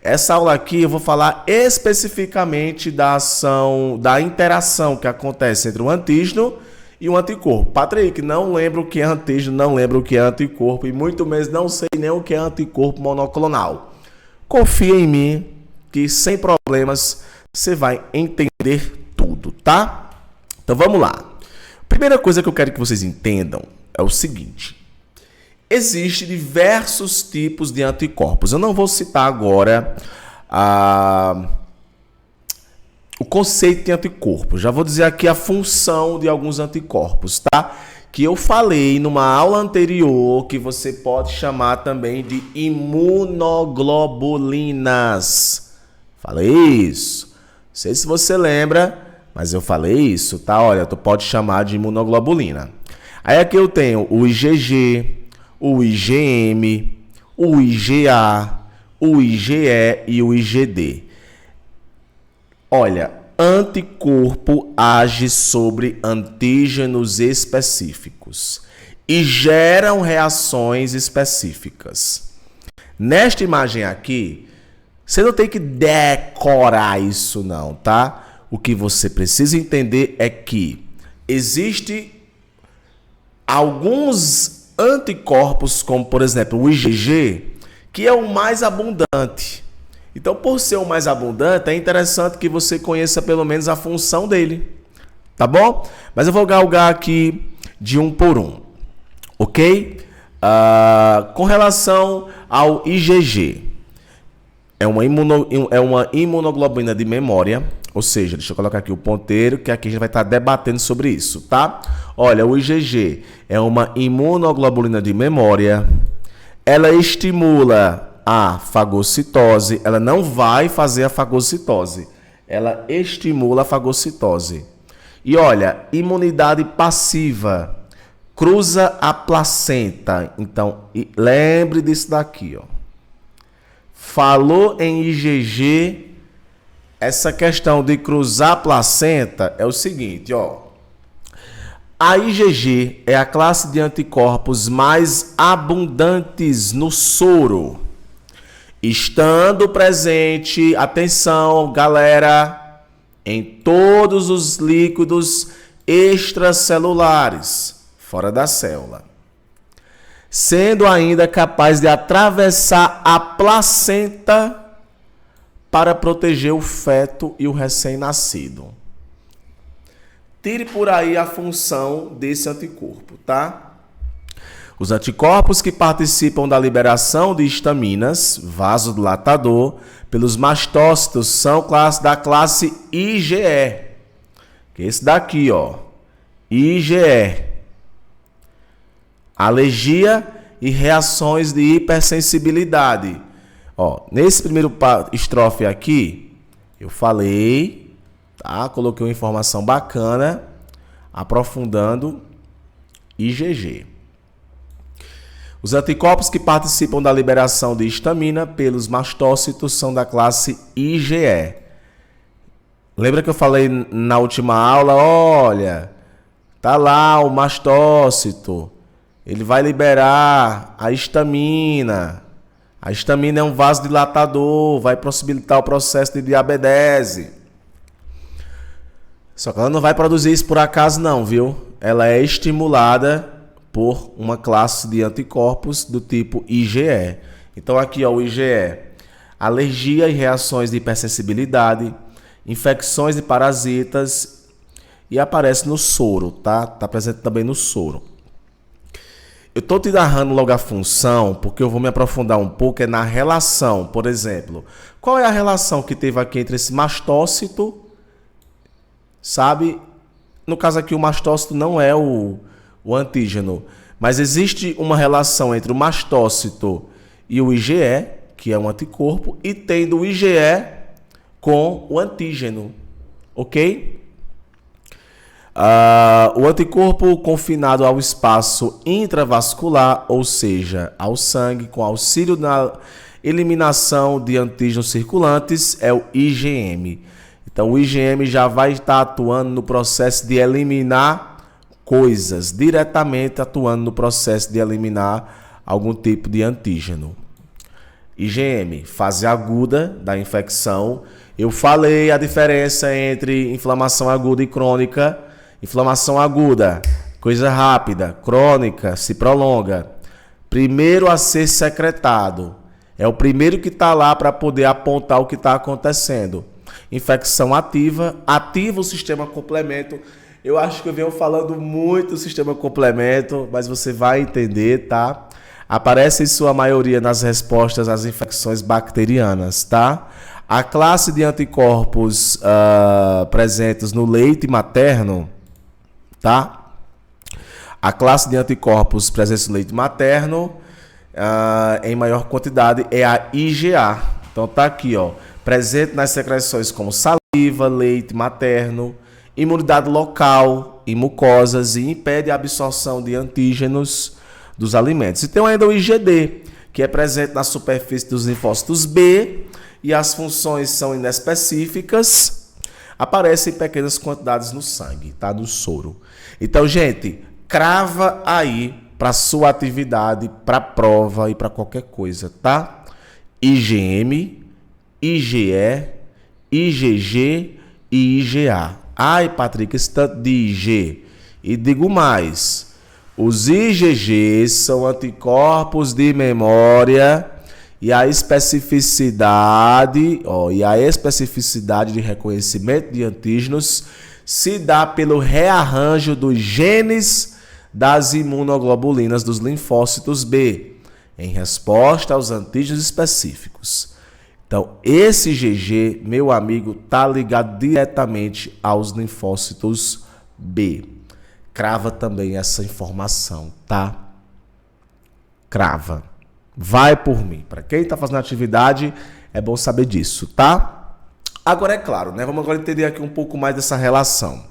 Essa aula aqui eu vou falar especificamente da ação, da interação que acontece entre o antígeno e o anticorpo. Patrick, não lembro o que é antígeno, não lembro o que é anticorpo e muito menos não sei nem o que é anticorpo monoclonal. Confia em mim que sem problemas você vai entender tudo, tá? Então vamos lá. Primeira coisa que eu quero que vocês entendam é o seguinte. Existem diversos tipos de anticorpos. Eu não vou citar agora o conceito de anticorpo. Já vou dizer aqui a função de alguns anticorpos, tá? Que eu falei numa aula anterior que você pode chamar também de imunoglobulinas. Falei isso. Não sei se você lembra, mas eu falei isso, tá? Olha, tu pode chamar de imunoglobulina. Aí aqui eu tenho o IgG, o IgM, o IgA, o IgE e o IgD. Olha, anticorpo age sobre antígenos específicos e geram reações específicas. Nesta imagem aqui, você não tem que decorar isso não, tá? O que você precisa entender é que existe alguns anticorpos, como por exemplo o IgG, que é o mais abundante. Então, por ser o mais abundante, é interessante que você conheça pelo menos a função dele, tá bom? Mas eu vou galgar aqui de um por um, ok? Com relação ao IgG, é uma imunoglobulina de memória, ou seja, deixa eu colocar aqui o ponteiro, que aqui a gente vai estar debatendo sobre isso, tá? Olha, o IgG é uma imunoglobulina de memória, ela estimula a fagocitose, ela não vai fazer a fagocitose, ela estimula a fagocitose. E olha, imunidade passiva, cruza a placenta. Então, lembre disso daqui, ó. Falou em IgG, essa questão de cruzar a placenta é o seguinte, ó. A IgG é a classe de anticorpos mais abundantes no soro, estando presente, atenção, galera, em todos os líquidos extracelulares, fora da célula, sendo ainda capaz de atravessar a placenta para proteger o feto e o recém-nascido. Tire por aí a função desse anticorpo, tá? Os anticorpos que participam da liberação de histaminas, vasodilatador, pelos mastócitos são da classe IgE. Que é esse daqui, ó. IgE. Alergia e reações de hipersensibilidade. Ó, nesse primeiro estrofe aqui, eu falei, tá? Coloquei uma informação bacana, aprofundando IgG. Os anticorpos que participam da liberação de histamina pelos mastócitos são da classe IgE. Lembra que eu falei na última aula? Olha, tá lá o mastócito, ele vai liberar a histamina. A histamina é um vasodilatador, vai possibilitar o processo de diabedese. Só que ela não vai produzir isso por acaso não, viu? Ela é estimulada por uma classe de anticorpos do tipo IgE. Então aqui, ó, o IgE, alergia e reações de hipersensibilidade, infecções de parasitas e aparece no soro, tá? Tá presente também no soro. Eu tô te narrando logo a função porque eu vou me aprofundar um pouco na relação, por exemplo. Qual é a relação que teve aqui entre esse mastócito, sabe? No caso aqui o mastócito não é o antígeno, mas existe uma relação entre o mastócito e o IgE, que é um anticorpo, e tem do IgE com o antígeno, ok? O anticorpo confinado ao espaço intravascular, ou seja, ao sangue, com auxílio na eliminação de antígenos circulantes, é o IgM. Então, o IgM já vai estar atuando no processo de eliminar coisas, diretamente atuando no processo de eliminar algum tipo de antígeno. IgM, fase aguda da infecção. Eu falei a diferença entre inflamação aguda e crônica. Inflamação aguda, coisa rápida, crônica, se prolonga. Primeiro a ser secretado. É o primeiro que está lá para poder apontar o que está acontecendo. Infecção ativa, ativa o sistema complemento. Eu acho que eu venho falando muito do sistema complemento, mas você vai entender, tá? Aparece em sua maioria nas respostas às infecções bacterianas, tá? A classe de anticorpos presentes no leite materno, tá? A classe de anticorpos presentes no leite materno, em maior quantidade, é a IgA. Então tá aqui, ó, presente nas secreções como saliva, leite materno, imunidade local em mucosas e impede a absorção de antígenos dos alimentos. E tem ainda o IgD, que é presente na superfície dos linfócitos B e as funções são inespecíficas, aparece em pequenas quantidades no sangue, tá? No soro. Então, gente, crava aí para sua atividade, para prova e para qualquer coisa, tá? IgM, IgE, IgG e IgA. Ai, Patrick, esse tanto de IG. E digo mais, os IgGs são anticorpos de memória e a especificidade de reconhecimento de antígenos se dá pelo rearranjo dos genes das imunoglobulinas dos linfócitos B, em resposta aos antígenos específicos. Então, esse IgG, meu amigo, tá ligado diretamente aos linfócitos B. Crava também essa informação, tá? Crava. Vai por mim. Para quem está fazendo atividade, é bom saber disso, tá? Agora é claro, né? Vamos agora entender aqui um pouco mais dessa relação.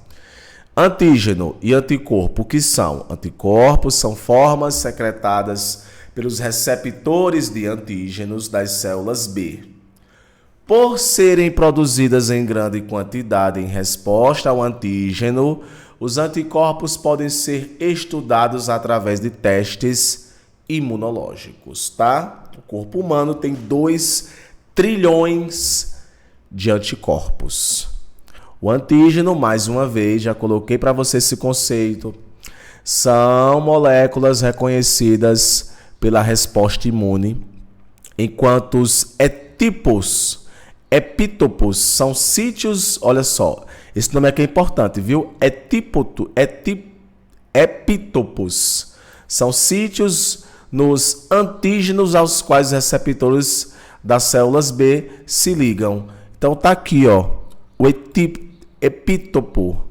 Antígeno e anticorpo, o que são? Anticorpos são formas secretadas pelos receptores de antígenos das células B. Por serem produzidas em grande quantidade em resposta ao antígeno, os anticorpos podem ser estudados através de testes imunológicos, tá? O corpo humano tem 2 trilhões de anticorpos. O antígeno, mais uma vez, já coloquei para você esse conceito, são moléculas reconhecidas pela resposta imune, enquanto os epítopos são sítios, olha só, esse nome aqui é importante, viu? Epítopos são sítios nos antígenos aos quais os receptores das células B se ligam. Então tá aqui, ó, o epítopo.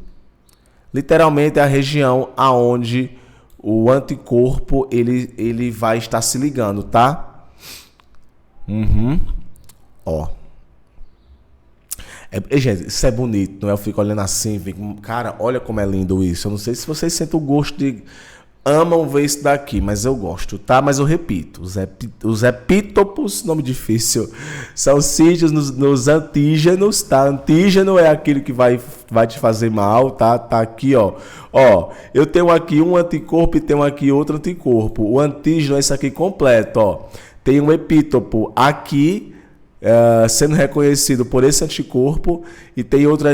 Literalmente é a região aonde o anticorpo ele vai estar se ligando, tá? Ó. Gente, isso é bonito, não é? Eu fico olhando assim, cara, olha como é lindo isso. Eu não sei se vocês sentem o gosto de... Amam ver isso daqui, mas eu gosto, tá? Mas eu repito, os epítopos, nome difícil, são sítios nos antígenos, tá? Antígeno é aquilo que vai te fazer mal, tá? Tá aqui, ó. Ó, eu tenho aqui um anticorpo e tenho aqui outro anticorpo. O antígeno é esse aqui completo, ó. Tem um epítopo aqui, sendo reconhecido por esse anticorpo, e tem outro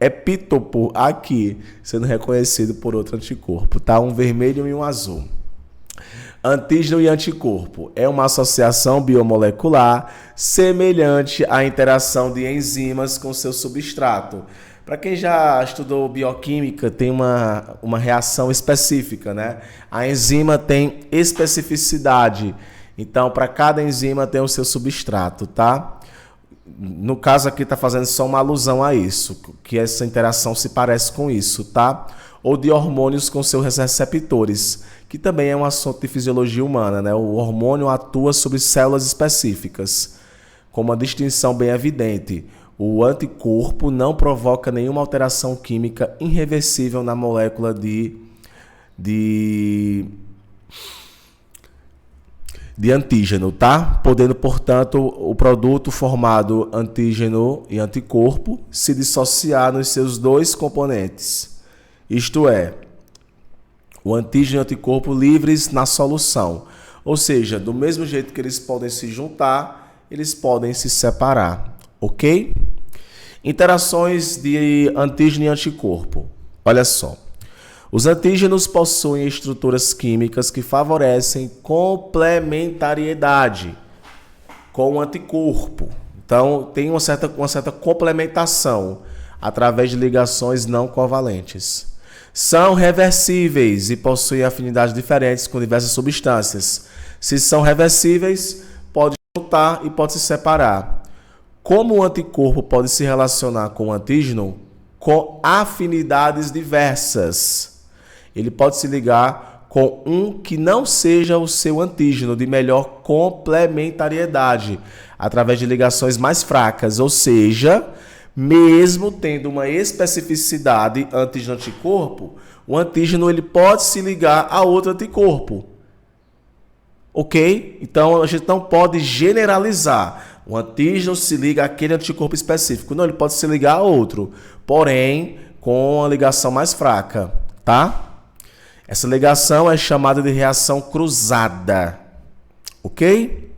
epítopo aqui, sendo reconhecido por outro anticorpo, tá? Um vermelho e um azul. Antígeno e anticorpo é uma associação biomolecular semelhante à interação de enzimas com seu substrato. Para quem já estudou bioquímica, tem uma reação específica, né? A enzima tem especificidade. Então, para cada enzima tem o seu substrato, tá? No caso aqui está fazendo só uma alusão a isso, que essa interação se parece com isso, tá? Ou de hormônios com seus receptores, que também é um assunto de fisiologia humana, né? O hormônio atua sobre células específicas, com uma distinção bem evidente. O anticorpo não provoca nenhuma alteração química irreversível na molécula de antígeno, tá? Podendo, portanto, o produto formado antígeno e anticorpo se dissociar nos seus 2 componentes. Isto é, o antígeno e o anticorpo livres na solução. Ou seja, do mesmo jeito que eles podem se juntar, eles podem se separar, ok? Interações de antígeno e anticorpo. Olha só. Os antígenos possuem estruturas químicas que favorecem complementariedade com o anticorpo. Então, tem uma certa complementação através de ligações não covalentes. São reversíveis e possuem afinidades diferentes com diversas substâncias. Se são reversíveis, pode juntar e pode se separar. Como o anticorpo pode se relacionar com o antígeno? Com afinidades diversas. Ele pode se ligar com um que não seja o seu antígeno, de melhor complementariedade, através de ligações mais fracas, ou seja, mesmo tendo uma especificidade antígeno-anticorpo, o antígeno ele pode se ligar a outro anticorpo. Ok? Então a gente não pode generalizar. O antígeno se liga àquele anticorpo específico. Não, ele pode se ligar a outro, porém com a ligação mais fraca, tá? Essa ligação é chamada de reação cruzada, ok?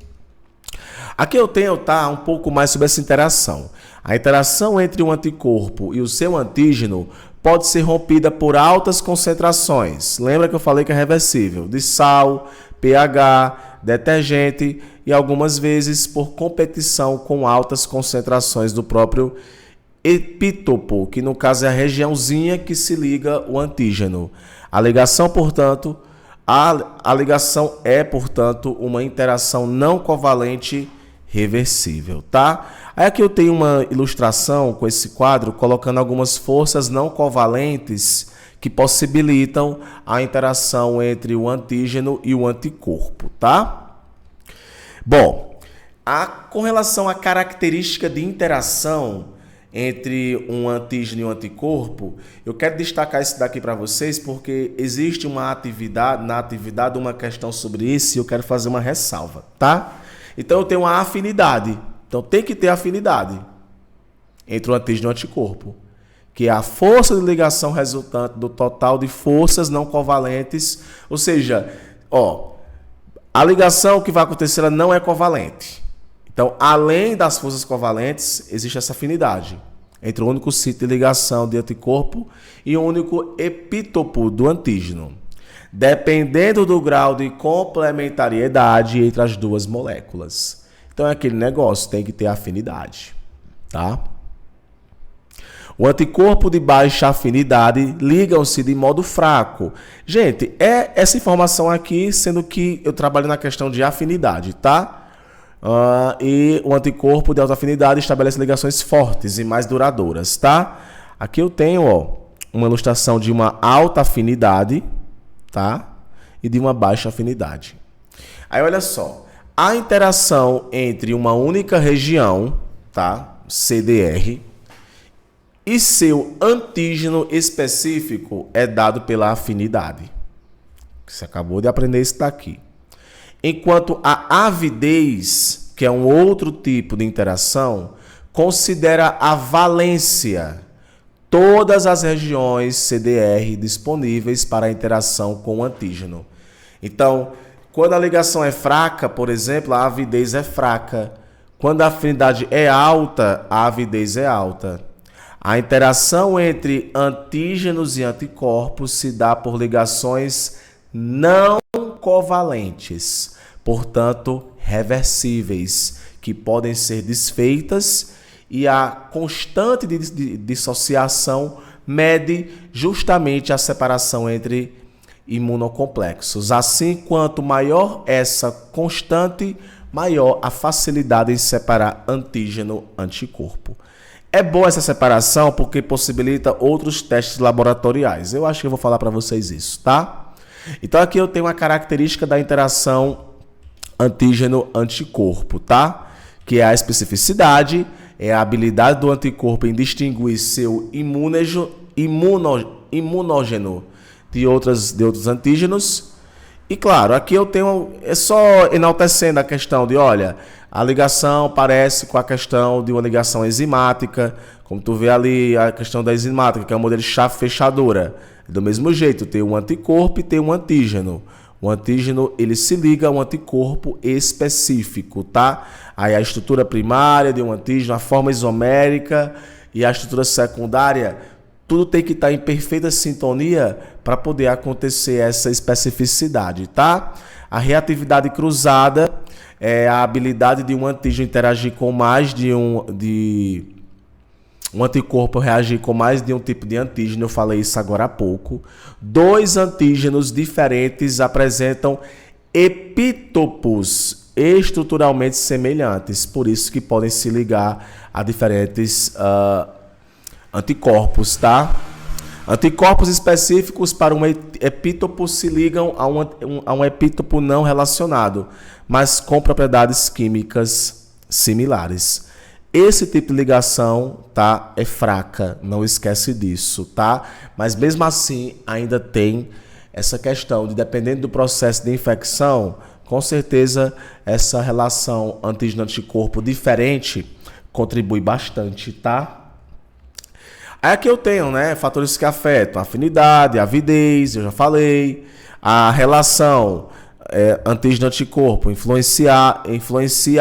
Aqui eu tenho um pouco mais sobre essa interação. A interação entre o anticorpo e o seu antígeno pode ser rompida por altas concentrações. Lembra que eu falei que é reversível? De sal, pH, detergente e algumas vezes por competição com altas concentrações do próprio epítopo, que no caso é a regiãozinha que se liga o antígeno. A ligação, portanto, portanto, uma interação não covalente reversível, tá? Aí aqui eu tenho uma ilustração com esse quadro colocando algumas forças não covalentes que possibilitam a interação entre o antígeno e o anticorpo, tá? Bom, com relação à característica de interação entre um antígeno e um anticorpo, eu quero destacar isso daqui para vocês porque existe uma atividade, uma questão sobre isso e eu quero fazer uma ressalva, tá? Então eu tenho uma afinidade, então tem que ter afinidade entre o antígeno e o anticorpo, que é a força de ligação resultante do total de forças não covalentes, ou seja, a ligação que vai acontecer ela não é covalente. Então, além das forças covalentes, existe essa afinidade entre o único sítio de ligação de anticorpo e o único epítopo do antígeno, dependendo do grau de complementariedade entre as duas moléculas. Então, é aquele negócio, tem que ter afinidade, tá? O anticorpo de baixa afinidade ligam-se de modo fraco. Gente, é essa informação aqui, sendo que eu trabalho na questão de afinidade, tá? E o anticorpo de alta afinidade estabelece ligações fortes e mais duradouras, tá? Aqui eu tenho, uma ilustração de uma alta afinidade, tá? E de uma baixa afinidade. Aí olha só, a interação entre uma única região, tá? CDR, e seu antígeno específico é dado pela afinidade. Você acabou de aprender isso daqui. Enquanto a avidez, que é um outro tipo de interação, considera a valência, todas as regiões CDR disponíveis para a interação com o antígeno. Então, quando a ligação é fraca, por exemplo, a avidez é fraca. Quando a afinidade é alta, a avidez é alta. A interação entre antígenos e anticorpos se dá por ligações não covalentes, portanto, reversíveis, que podem ser desfeitas e a constante de dissociação mede justamente a separação entre imunocomplexos. Assim, quanto maior essa constante, maior a facilidade em separar antígeno-anticorpo. É boa essa separação porque possibilita outros testes laboratoriais. Eu acho que eu vou falar para vocês isso, tá? Então aqui eu tenho uma característica da interação antígeno-anticorpo, tá? Que é a especificidade, é a habilidade do anticorpo em distinguir seu imunógeno de outros antígenos. E claro, aqui eu tenho, é só enaltecendo a questão de, olha, a ligação parece com a questão de uma ligação enzimática, como tu vê ali a questão da enzimática, que é o modelo de chave fechadura. Do mesmo jeito, tem um anticorpo e tem um antígeno. O antígeno, ele se liga a um anticorpo específico, tá? Aí a estrutura primária de um antígeno, a forma isomérica e a estrutura secundária, tudo tem que estar em perfeita sintonia para poder acontecer essa especificidade, tá? A reatividade cruzada é a habilidade de um antígeno interagir com mais de um anticorpo reagir com mais de um tipo de antígeno, eu falei isso agora há pouco. 2 antígenos diferentes apresentam epítopos estruturalmente semelhantes, por isso que podem se ligar a diferentes anticorpos, tá? Anticorpos específicos para um epítopo se ligam a um epítopo não relacionado, mas com propriedades químicas similares. Esse tipo de ligação, tá, é fraca, não esquece disso, tá? Mas mesmo assim, ainda tem essa questão de, dependendo do processo de infecção, com certeza essa relação antígeno-anticorpo diferente contribui bastante, tá? Aí aqui eu tenho, né, fatores que afetam a afinidade, a avidez, eu já falei, a relação antígeno-anticorpo influencia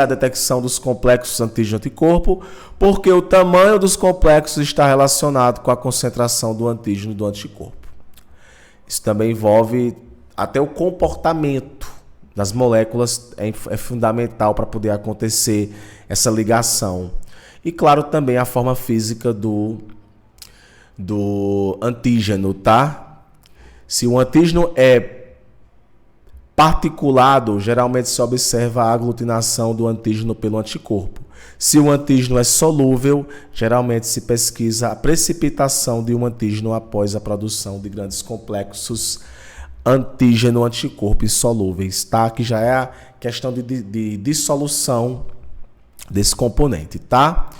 a detecção dos complexos antígeno-anticorpo, porque o tamanho dos complexos está relacionado com a concentração do antígeno e do anticorpo. Isso também envolve até o comportamento das moléculas, é fundamental para poder acontecer essa ligação. E claro, também a forma física do antígeno, tá? Se o antígeno é particulado, geralmente se observa a aglutinação do antígeno pelo anticorpo. Se o antígeno é solúvel, geralmente se pesquisa a precipitação de um antígeno após a produção de grandes complexos antígeno-anticorpo insolúveis, tá? Que já é a questão de dissolução desse componente, tá?